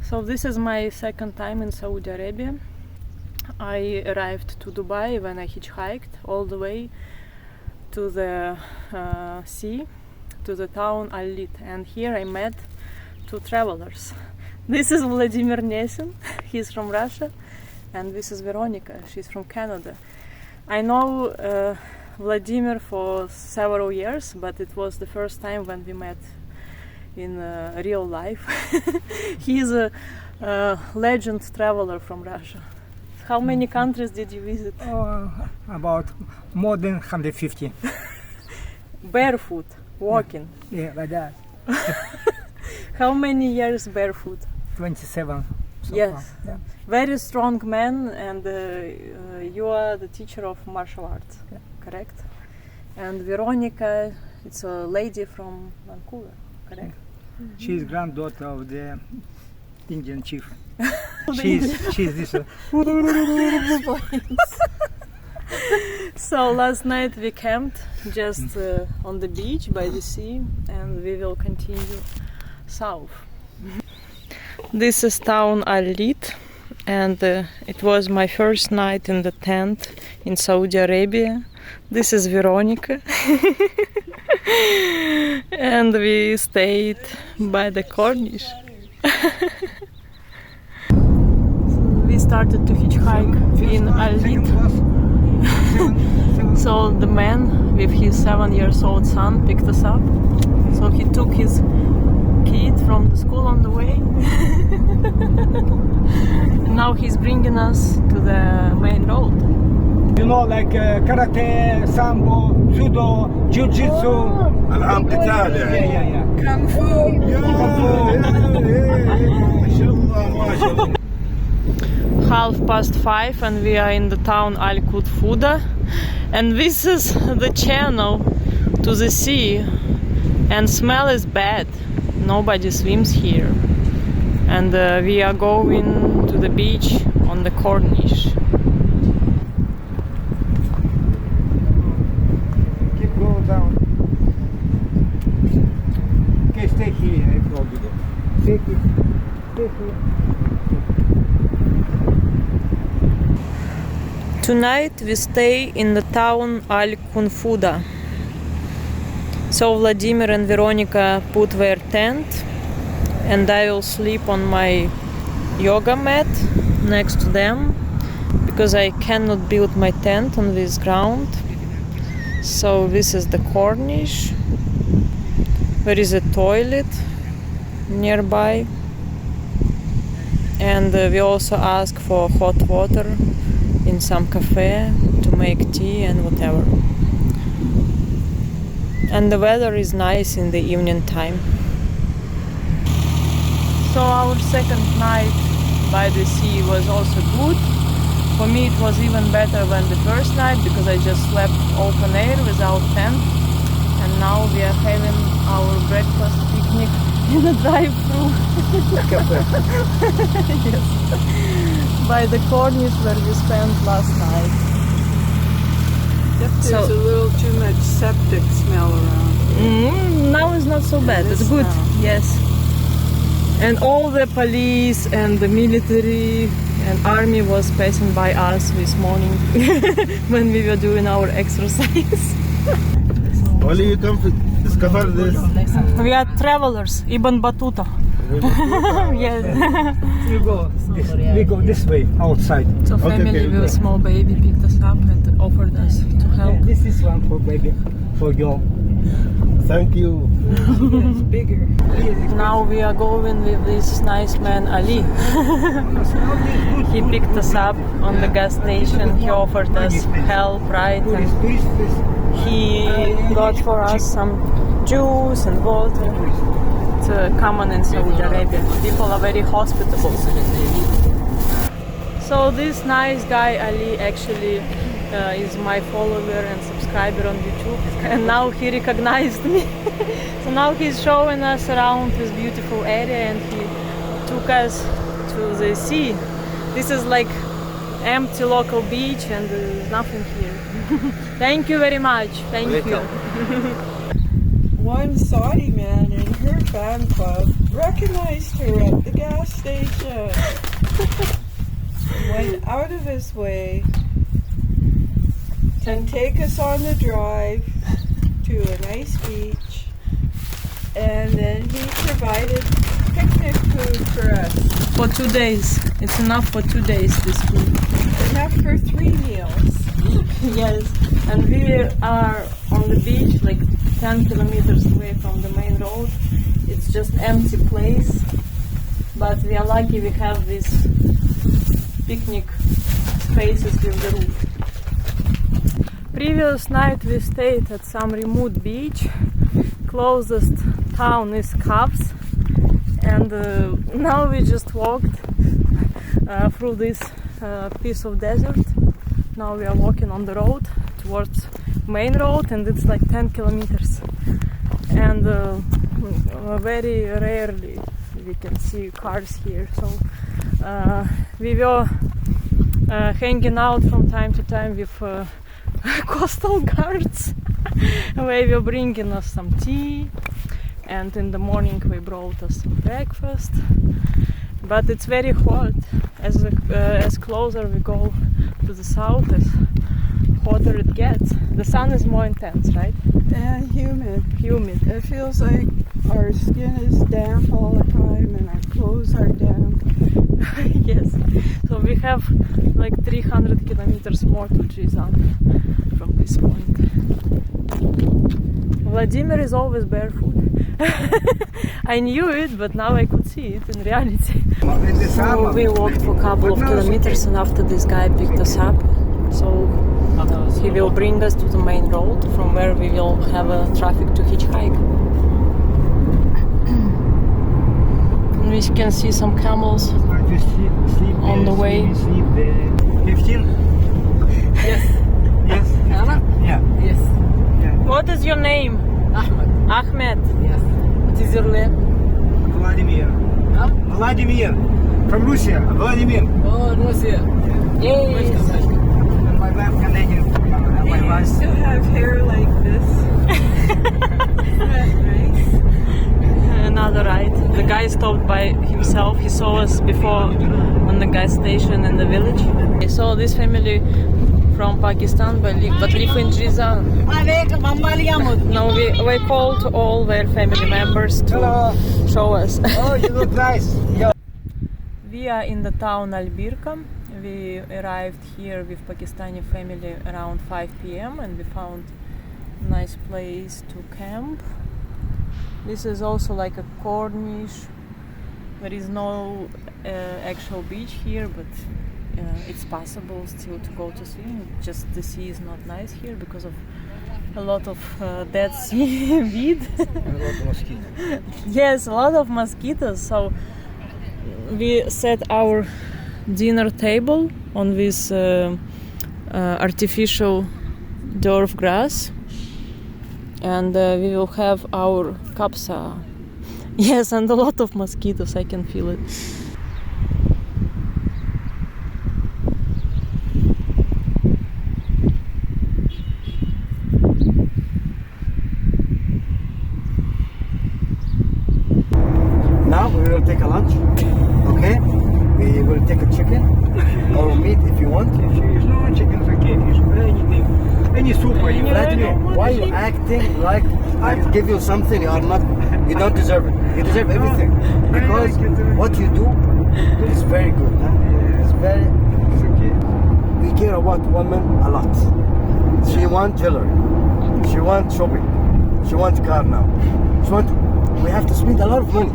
So this is my second time in Saudi Arabia. I arrived to Dubai when I hitchhiked all the way to the sea, to the town Lith, and here I met two travelers. This is Vladimir Nesin, he's from Russia, and this is Veronica, she's from Canada. I know Vladimir for several years, but it was the first time when we met in real life. He's a legend traveler from Russia. How many countries did you visit? About more than 150. Barefoot, walking? Yeah, like that. How many years barefoot? 27. So yes, far. Yeah. Very strong man, and you are the teacher of martial arts, Yeah. correct? And Veronica, it's a lady from Vancouver, correct? She is granddaughter of the Indian chief. she's this. So last night we camped just on the beach by the sea, and we will continue south. This is town Lith, and it was my first night in the tent in Saudi Arabia. This is Veronica. And we stayed by the Corniche. We started to hitchhike in Lith. So the man with his 7-year-old son picked us up. So he took his kid from the school on the way. And now he's bringing us to the main road. You know, like karate, sambo, judo, jiu-jitsu. ألعاب قتال يعني. Yeah. Kung Fu. Half past 5 and we are in the town Qunfudhah, and this is the channel to the sea, and smell is bad, nobody swims here, and we are going to the beach on the Corniche. Keep going down. Okay, stay here. Stay here. Tonight we stay in the town Qunfudhah. So Vladimir and Veronica put their tent, and I will sleep on my yoga mat next to them, because I cannot build my tent on this ground. So this is the Corniche. There is a toilet nearby, and we also ask for hot water in some cafe to make tea and whatever. And the weather is nice in the evening time. So our second night by the sea was also good. For me it was even better than the first night, because I just slept open air without tent. And now we are having our breakfast picnic in a drive-thru. Yes. By the Corniche where we spent last night. There's a little too much septic smell around. Now it's not so bad, it's good. Now. Yes. And all the police and the military and army was passing by us this morning when we were doing our exercise. Only you come to discover this. We are travelers, Ibn Battuta. Yes. We go this way, outside. So family with a small baby picked us up and offered us to help. Yeah, this is one for baby, for you. Thank you. It's bigger. Now we are going with this nice man Ali. He picked us up on the gas station. He offered us help, right? And he got for us some juice and water. It's common in Saudi Arabia. People are very hospitable. So this nice guy Ali actually is my follower and subscriber on YouTube, and now he recognized me. So now he's showing us around this beautiful area, and he took us to the sea. This is like empty local beach and there's nothing here. Thank you very much. Thank you. One Saudi man and her fan club recognized her at the gas station. Went out of his way to take us on the drive to a nice beach, and then he provided picnic food for us. For 2 days. It's enough for 2 days, this food. Enough for 3 meals. Yes, and we are on the beach, like 10 kilometers away from the main road. It's just empty place, but we are lucky we have these picnic spaces with the roof. Previous night we stayed at some remote beach. Closest town is Kavs, and now we just walked through this piece of desert. Now we are walking on the road towards main road, and it's like 10 kilometers. And very rarely we can see cars here. So we were hanging out from time to time with coastal guards. They were bringing us some tea, and in the morning they brought us some breakfast. But it's very hot. As closer we go to the south, as hotter it gets. The sun is more intense, right? And humid. Humid. It feels like our skin is damp all the time and our clothes are damp. Yes. So we have like 300 kilometers more to Jizan from this point. Vladimir is always barefoot. I knew it, but now I could see it in reality. So we walked for a couple of kilometers, and after this guy picked us up, so he will bring us to the main road, from where we will have a traffic to hitchhike. And we can see some camels on the way. 15? Yes. Yes. Yeah. Yes. Yeah. What is your name? Ahmed. Ahmed. Yes. What is your name? Vladimir. Huh? Vladimir. From Russia. Vladimir. Oh, Russia. Yes. And my wife Canadian. And my wife. To have hair like this. Isn't that nice? Another ride. The guy stopped by himself. He saw us before on the gas station in the village. I saw this family from Pakistan but live in Jizan. Now we called all their family members to show us. Oh, you look nice. Yeah. We are in the town Albirka. We arrived here with Pakistani family around 5 p.m. and we found a nice place to camp. This is also like a corniche. There is no actual beach here, but it's possible still to go to swim. Just the sea is not nice here because of a lot of dead sea weed. And a lot of mosquitoes. Yes, a lot of mosquitoes. So we set our dinner table on this artificial dwarf grass, and we will have our kapsa. Yes, and a lot of mosquitoes, I can feel it. Now we will take a lunch, okay? We will take a chicken or meat if you want. If you no chicken, okay. If you anything, any soup. Vladimir, why are you acting like I give you something you are not? You don't deserve it. You deserve everything because what you do is very good. Huh? It's very. It's okay. We care about women a lot. She wants jewelry. She wants shopping. She wants car now. She want. We have to spend a lot of money.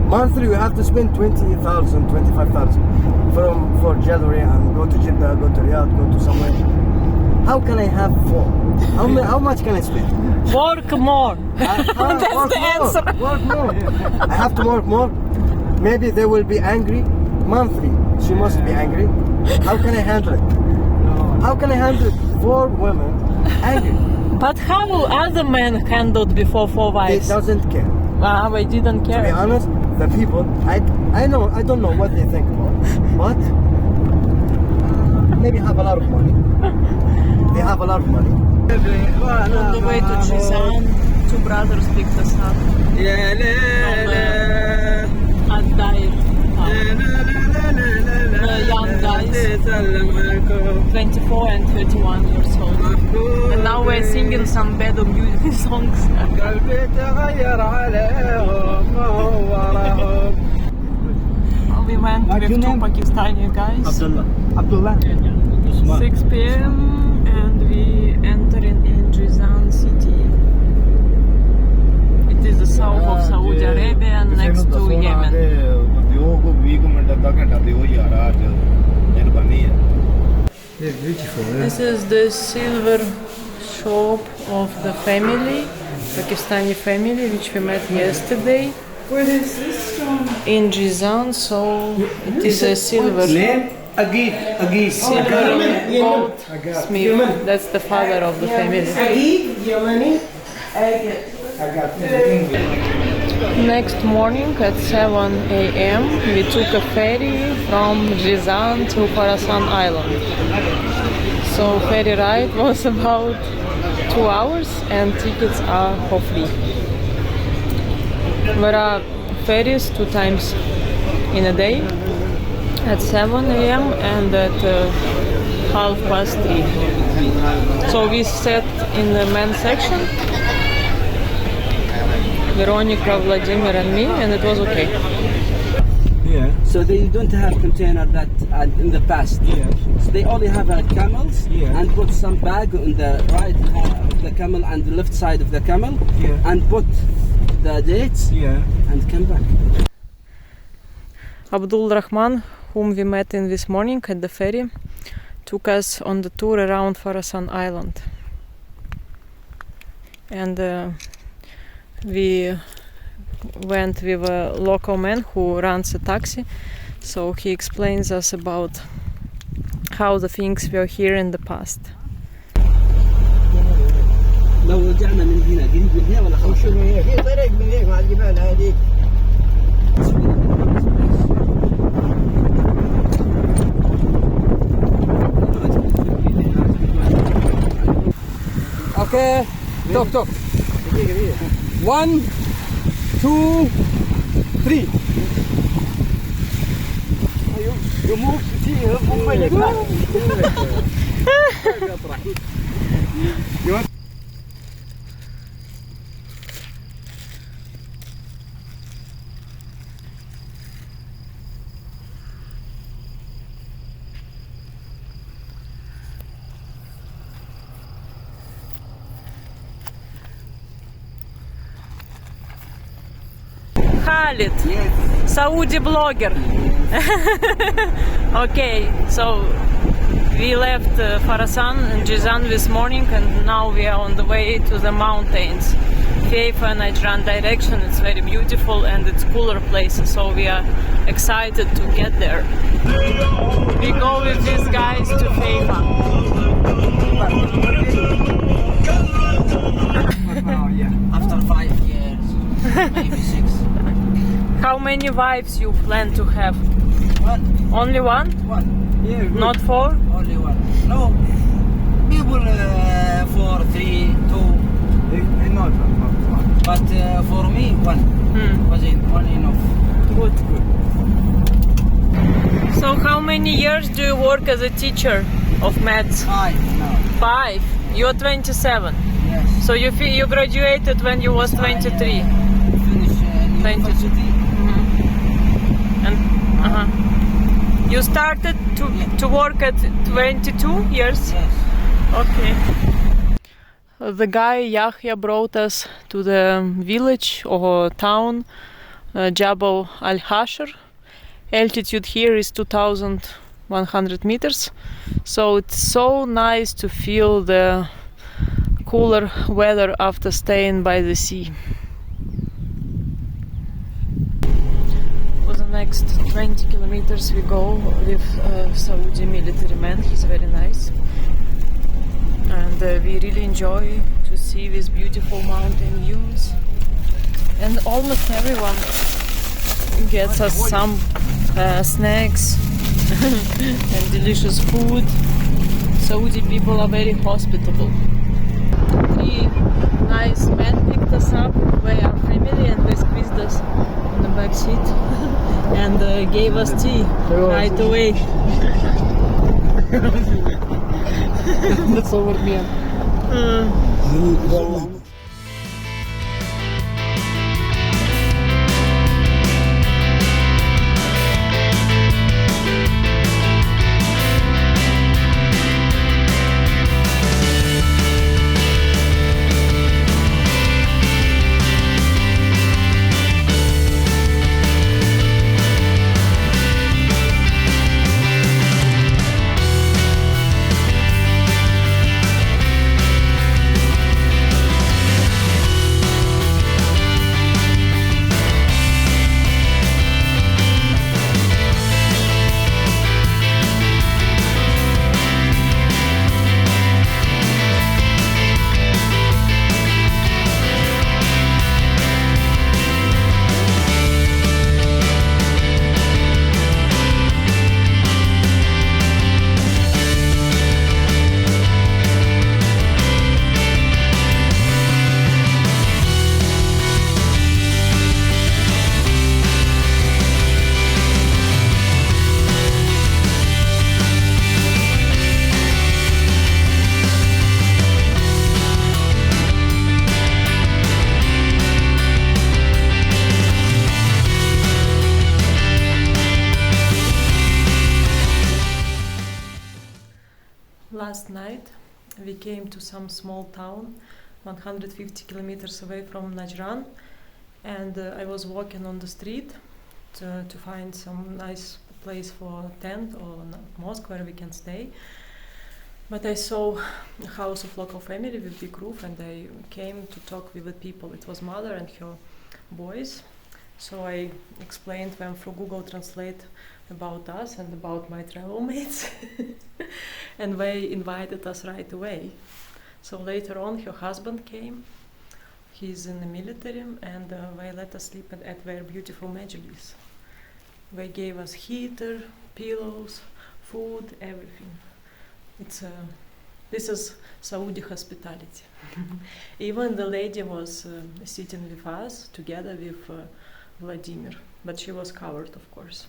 Monthly, we have to spend 20,000, 25,000 for jewelry and go to Jeddah, go to Riyadh, go to somewhere. How can I have four? How much can I spend? Work more. That's the answer. Work more. I have to work more. Maybe they will be angry. Monthly, she must be angry. How can I handle it? How can I handle 4 women angry? But how other men handled before 4 They wives? doesn't care. They didn't To be care. honest, the people, I don't know what they think about, but maybe have a lot of money. They have a lot of money. On the way to Jizan, 2 brothers picked us up. 24 and 31 years old. And now we're singing some Bedu music songs. We went with two Pakistani guys. Abdullah. 6 p.m. and we entering in Jizan city. It is the south of Saudi Arabia next to Yemen. Beautiful. This is the silver shop of the family, Pakistani family, which we met yesterday. What is this from? In Jizan, so it is a silver silver goldsmith. That's the father of the family. Next morning at 7 a.m. we took a ferry from Jizan to Farasan island. So ferry ride was about 2 hours and tickets are for free. There are ferries 2 times in a day, at 7 a.m. and at 3:30. So we sat in the men's section, Veronica, Vladimir and me, and it was okay. Yeah. So they don't have container that in the past. Yeah. So they only have camels and put some bag on the right of the camel and the left side of the camel and put the dates and come back. Abdul Rahman, whom we met in this morning at the ferry, took us on the tour around Farasan Island. And we went with a local man who runs a taxi, so he explains us about how the things were here in the past. لو رجعنا من هنا قريب من هنا ولا خمس شوية في طريق من هيك مع الجبال هذيك. Okay, talk. 1, 2, 3. You move Khalid, Saudi blogger. Okay, so we left Farasan and Jizan this morning, and now we are on the way to the mountains. Haifa and Najran direction. It's very beautiful and it's cooler places, so we are excited to get there. We go with these guys to Haifa. After 5 years, maybe 6. How many wives you plan to have? 1. Only one? 1. Yeah, good. Not 4? Only 1. No. People 4, 3, 2. Not. But for me, 1. Wasn't 1 enough. Good. So how many years do you work as a teacher of maths? 5 now. 5. You're 27. Yes. So you graduated when you was 23. Finish university. And you started to work at 22 years? Yes. Okay. The guy Yahya brought us to the village or town Jabal al-Hashr. Altitude here is 2,100 meters. So it's so nice to feel the cooler weather after staying by the sea. For the next 20 kilometers we go with Saudi military man. He's very nice. And we really enjoy to see these beautiful mountain views. And almost everyone gets us some snacks and delicious food. Saudi people are very hospitable. 3 nice men picked us up. They are family and they squeezed us in the back seat and gave us tea right away. современ. Last night we came to some small town 150 kilometers away from Najran, and I was walking on the street to find some nice place for a tent or mosque where we can stay. But I saw a house of local family with big roof, and I came to talk with the people. It was mother and her boys. So I explained them through Google Translate about us and about my travel mates. And they invited us right away. So later on her husband came. He's in the military, and they let us sleep at their beautiful majlis. They gave us heater, pillows, food, everything. This is Saudi hospitality. Even the lady was sitting with us together with Vladimir, but she was covered, of course.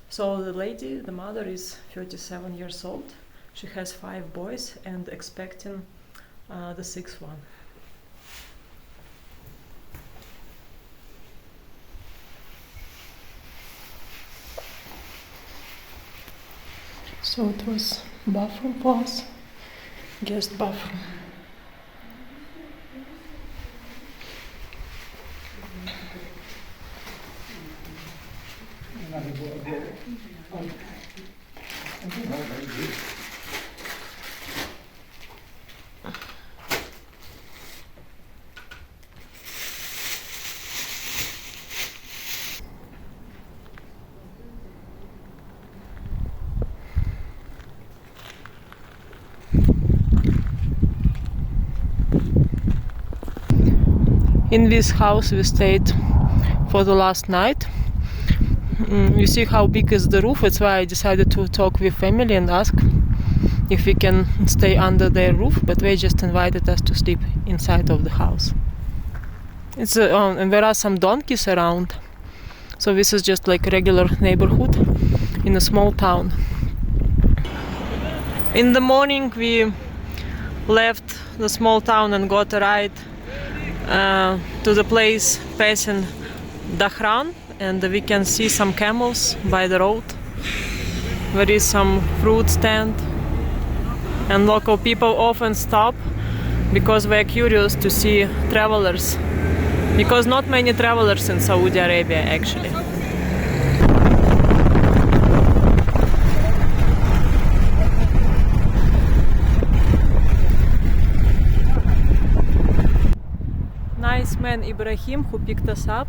So the lady, the mother, is 37 years old. She has 5 boys and expecting the 6th one. So it was bathroom for us, guest bathroom. In this house we stayed for the last night. You see how big is the roof. That's why I decided to talk with family and ask if we can stay under their roof, but they just invited us to sleep inside of the house. And there are some donkeys around, so this is just like a regular neighborhood in a small town. In the morning we left the small town and got a ride to the place passing Najran, and we can see some camels by the road. There is some fruit stand, and local people often stop because they are curious to see travelers, because not many travelers in Saudi Arabia actually. Nice man Ibrahim, who picked us up,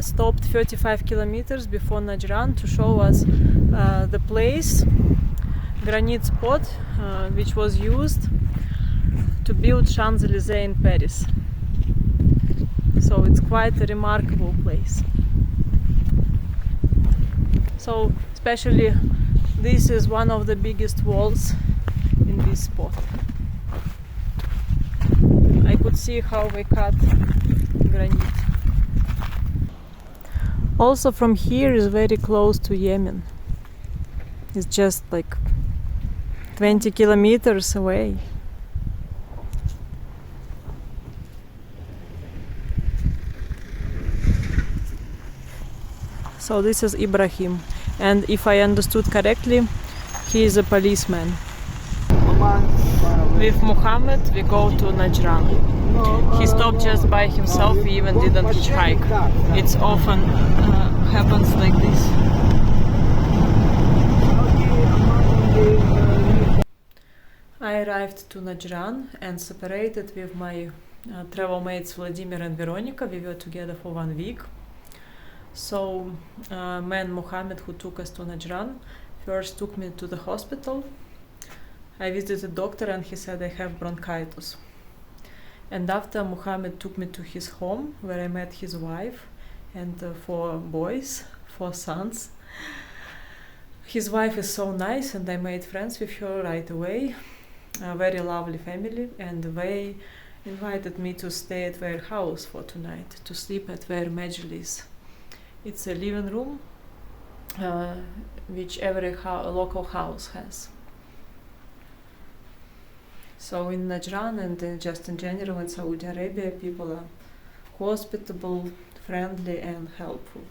stopped 35 kilometers before Najran to show us the place, granite spot, which was used to build Champs-Élysées in Paris. So it's quite a remarkable place. So especially this is one of the biggest walls in this spot. I could see how they cut granite. Also from here is very close to Yemen. It's just like 20 kilometers away. So this is Ibrahim, and if I understood correctly, he is a policeman. With Muhammad we go to Najran. He stopped just by himself, he even didn't hitchhike. It's often happens like this. I arrived to Najran and separated with my travel mates Vladimir and Veronica. We were together for 1 week. So man Muhammad, who took us to Najran, first took me to the hospital. I visited the doctor and he said I have bronchitis. And after Muhammad took me to his home where I met his wife and 4 boys, 4 sons. His wife is so nice and I made friends with her right away. A very lovely family, and they invited me to stay at their house for tonight, to sleep at their majlis. It's a living room which every local house has. So in Najran and just in general in Saudi Arabia, people are hospitable, friendly and helpful.